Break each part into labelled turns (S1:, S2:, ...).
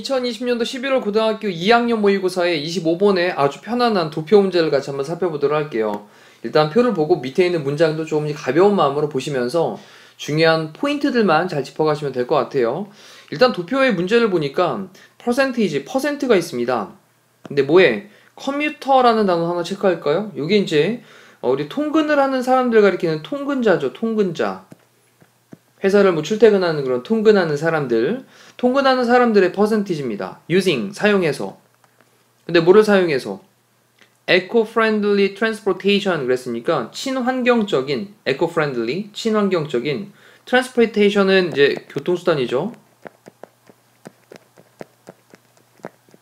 S1: 2020년도 11월 고등학교 2학년 모의고사의 25번의 아주 편안한 도표 문제를 같이 한번 살펴보도록 할게요. 일단 표를 보고 밑에 있는 문장도 조금 가벼운 마음으로 보시면서 중요한 포인트들만 잘 짚어가시면 될 것 같아요. 일단 도표의 문제를 보니까 퍼센트가 있습니다. 근데 뭐에? 컴퓨터라는 단어 하나 체크할까요? 이게 이제 우리 통근을 하는 사람들 가리키는 통근자죠. 통근자. 회사를 뭐 출퇴근하는 그런 통근하는 사람들의 퍼센티지입니다. using, 사용해서. 근데 뭐를 사용해서? eco-friendly transportation 그랬으니까 친환경적인, eco-friendly, 친환경적인 transportation은 이제 교통수단이죠.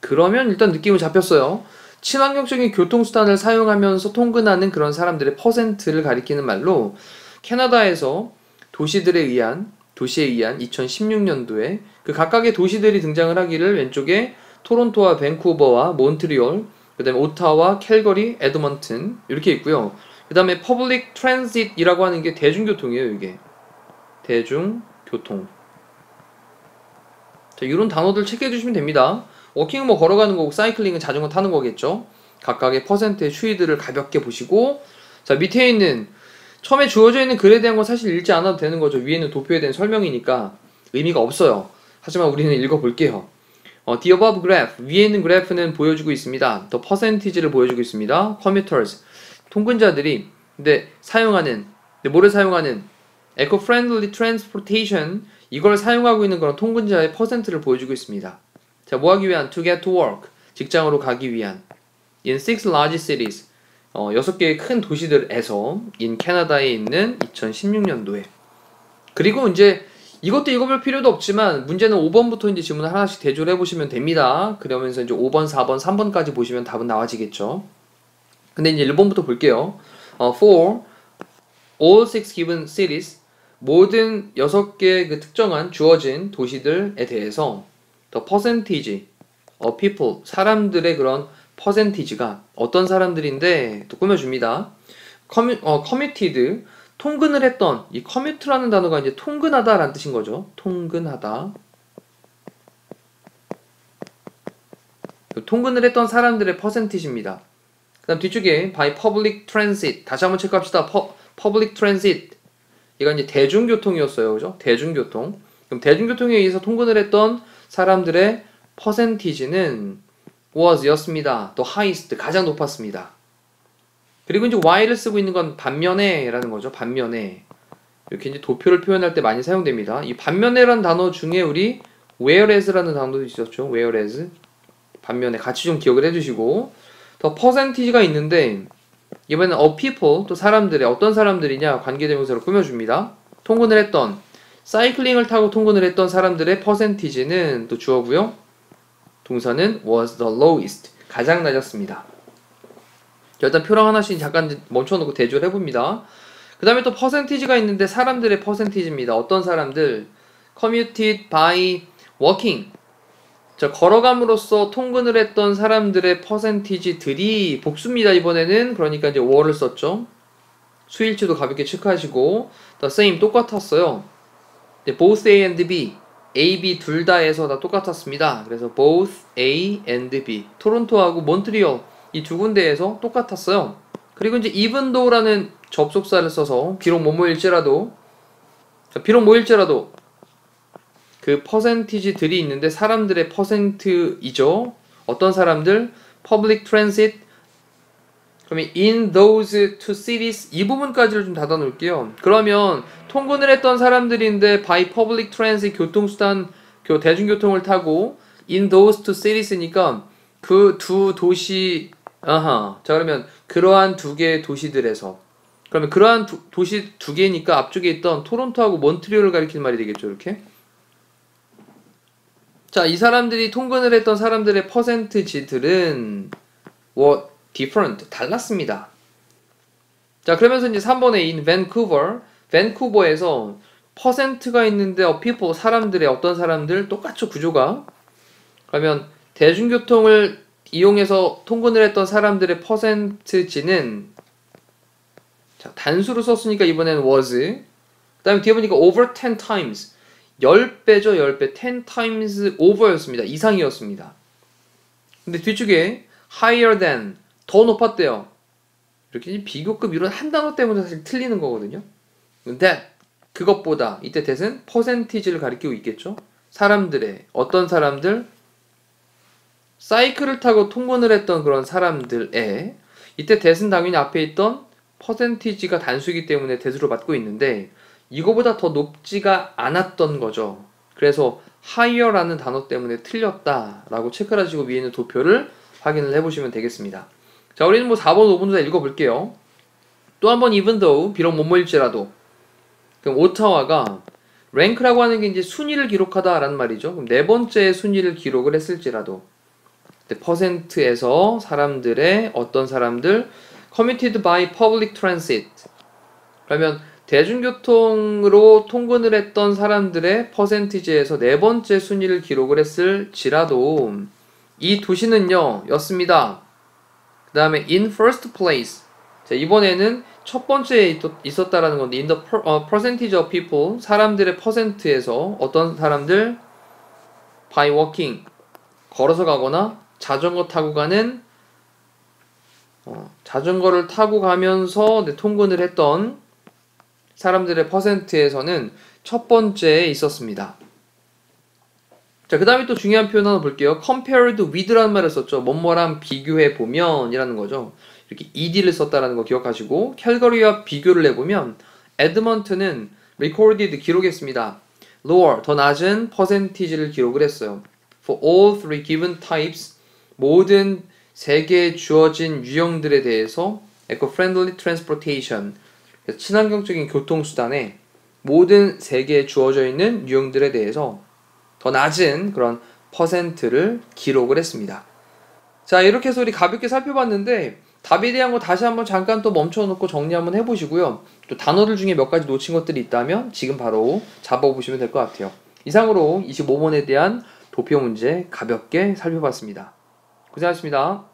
S1: 그러면 일단 느낌은 잡혔어요. 친환경적인 교통수단을 사용하면서 통근하는 그런 사람들의 퍼센트를 가리키는 말로 캐나다에서 도시에 의한 2016년도에 그 각각의 도시들이 등장을 하기를 왼쪽에 토론토와 밴쿠버와 몬트리올, 그 다음에 오타와 캘거리, 에드먼튼 이렇게 있고요. 그 다음에 퍼블릭 트랜짓이라고 하는 게 대중교통이에요. 이게 대중교통. 자, 이런 단어들 체크해 주시면 됩니다. 워킹은 뭐 걸어가는 거고 사이클링은 자전거 타는 거겠죠. 각각의 퍼센트의 추이들을 가볍게 보시고, 자, 밑에 있는 처음에 주어져 있는 글에 대한 건 사실 읽지 않아도 되는 거죠. 위에는 도표에 대한 설명이니까 의미가 없어요. 하지만 우리는 읽어볼게요. The above graph, 위에 있는 그래프는 보여주고 있습니다. The percentage를 보여주고 있습니다. Commuters, 통근자들이 뭐를 사용하는 eco-friendly transportation, 이걸 사용하고 있는 그런 통근자의 퍼센트를 보여주고 있습니다. 자, 뭐 하기 위한? To get to work, 직장으로 가기 위한. In 6 large cities, 6개의 큰 도시들에서 in 캐나다에 있는 2016년도에. 그리고 이제 이것도 읽어볼 필요도 없지만 문제는 5번부터 이제 질문을 하나씩 대조를 해보시면 됩니다. 그러면서 이제 5번, 4번, 3번까지 보시면 답은 나와지겠죠. 근데 이제 1번부터 볼게요. For all 6 given cities, 모든 6개 그 특정한 주어진 도시들에 대해서 the percentage of people, 사람들의 그런 퍼센티지가 어떤 사람들인데 또 꾸며줍니다. commuted, 통근을 했던, 이 commute라는 단어가 이제 통근하다 라는 뜻인 거죠. 통근하다. 통근을 했던 사람들의 퍼센티지입니다. 그 다음 뒤쪽에 by public transit, 다시 한번 체크합시다. public transit, 이건 이제 대중교통이었어요. 그죠? 대중교통. 그럼 대중교통에 의해서 통근을 했던 사람들의 퍼센티지는 was 였습니다. 또 highest, 가장 높았습니다. 그리고 이제 while을 쓰고 있는 건 반면에 라는 거죠. 반면에. 이렇게 이제 도표를 표현할 때 많이 사용됩니다. 이 반면에라는 단어 중에 우리 whereas라는 단어도 있었죠. whereas. 반면에 같이 좀 기억을 해주시고, 더 percentage가 있는데 이번에는 of people, 또 사람들의, 어떤 사람들이냐 관계대명사로 꾸며줍니다. 통근을 했던, 사이클링을 타고 통근을 했던 사람들의 퍼센티지는 또 주어고요. 동사는 was the lowest, 가장 낮았습니다. 자, 일단 표랑 하나씩 잠깐 멈춰놓고 대조를 해봅니다. 그 다음에 또 퍼센티지가 있는데 사람들의 퍼센티지입니다. 어떤 사람들? commuted by walking, 자, 걸어감으로써 통근을 했던 사람들의 퍼센티지들이 복수입니다. 이번에는. 그러니까 이제 were를 썼죠. 수일치도 가볍게 체크하시고, the same, 똑같았어요. both A and B, A, B 둘 다에서 다 똑같았습니다. 그래서 both A and B, 토론토하고 몬트리올 이 두 군데에서 똑같았어요. 그리고 이제 even though라는 접속사를 써서 비록 뭐뭐일지라도 그 퍼센티지들이 있는데 사람들의 퍼센트이죠. 어떤 사람들? public transit. 그러면 in those two cities, 이 부분까지를 좀 닫아 놓을게요. 그러면 통근을 했던 사람들인데 by public transit, 교통수단, 대중교통을 타고 in those two cities니까 그 두 도시, 자, 그러면 그러한 두 개의 도시들에서, 그러면 그러한 도시 두 개니까 앞쪽에 있던 토론토하고 몬트리올을 가리키는 말이 되겠죠. 이렇게. 자, 이 사람들이 통근을 했던 사람들의 퍼센트지들은 were different, 달랐습니다. 자, 그러면서 이제 3번에 in Vancouver, 밴쿠버에서 퍼센트가 있는데 people, 사람들의 어떤 사람들 똑같죠, 구조가. 그러면 대중교통을 이용해서 통근을 했던 사람들의 퍼센트지는, 자, 단수로 썼으니까 이번에는 was, 그 다음에 뒤에 보니까 over 10 times, 10배죠, 10배. 10 times over였습니다. 이상이었습니다. 근데 뒤쪽에 higher than, 더 높았대요. 이렇게 비교급 이런 한 단어 때문에 사실 틀리는 거거든요. that, 그것보다, 이때 that은 퍼센티지를 가리키고 있겠죠. 사람들의, 어떤 사람들, 사이클을 타고 통근을 했던 그런 사람들의, 이때 that은 당연히 앞에 있던 퍼센티지가 단수이기 때문에 that으로 받고 있는데 이거보다 더 높지가 않았던 거죠. 그래서 higher라는 단어 때문에 틀렸다라고 체크를 하시고 위에 있는 도표를 확인을 해보시면 되겠습니다. 자, 우리는 뭐 4번, 5번도 읽어볼게요. 또 한 번 even though, 비록 뭐뭐일지라도. 그럼 오타와가 랭크라고 하는 게 이제 순위를 기록하다라는 말이죠. 그럼 네 번째 순위를 기록을 했을지라도 퍼센트에서 사람들의 어떤 사람들 commuted by public transit. 그러면 대중교통으로 통근을 했던 사람들의 퍼센티지에서 네 번째 순위를 기록을 했을지라도 이 도시는요 였습니다. 그 다음에 in first place. 자, 이번에는 첫 번째에 있었다라는 건데 in the percentage of people, 사람들의 퍼센트에서 어떤 사람들 by walking, 걸어서 가거나 자전거 타고 가는 자전거를 타고 가면서 통근을 했던 사람들의 퍼센트에서는 첫 번째에 있었습니다. 자, 그 다음에 또 중요한 표현 하나 볼게요. compared with라는 말을 썼죠. 뭐뭐랑 비교해 보면 이라는 거죠. 이렇게 ed를 썼다라는 거 기억하시고 캘거리와 비교를 해보면 에드먼튼은 recorded 기록했습니다. lower 더 낮은 퍼센티지를 기록을 했어요. for all three given types 모든 세 개의 주어진 유형들에 대해서 eco-friendly transportation 친환경적인 교통수단에 모든 세 개에 주어져 있는 유형들에 대해서 더 낮은 그런 퍼센트를 기록을 했습니다. 자, 이렇게 해서 우리 가볍게 살펴봤는데 답에 대한 거 다시 한번 잠깐 또 멈춰놓고 정리 한번 해보시고요. 또 단어들 중에 몇 가지 놓친 것들이 있다면 지금 바로 잡아보시면 될 것 같아요. 이상으로 25번에 대한 도표 문제 가볍게 살펴봤습니다. 고생하셨습니다.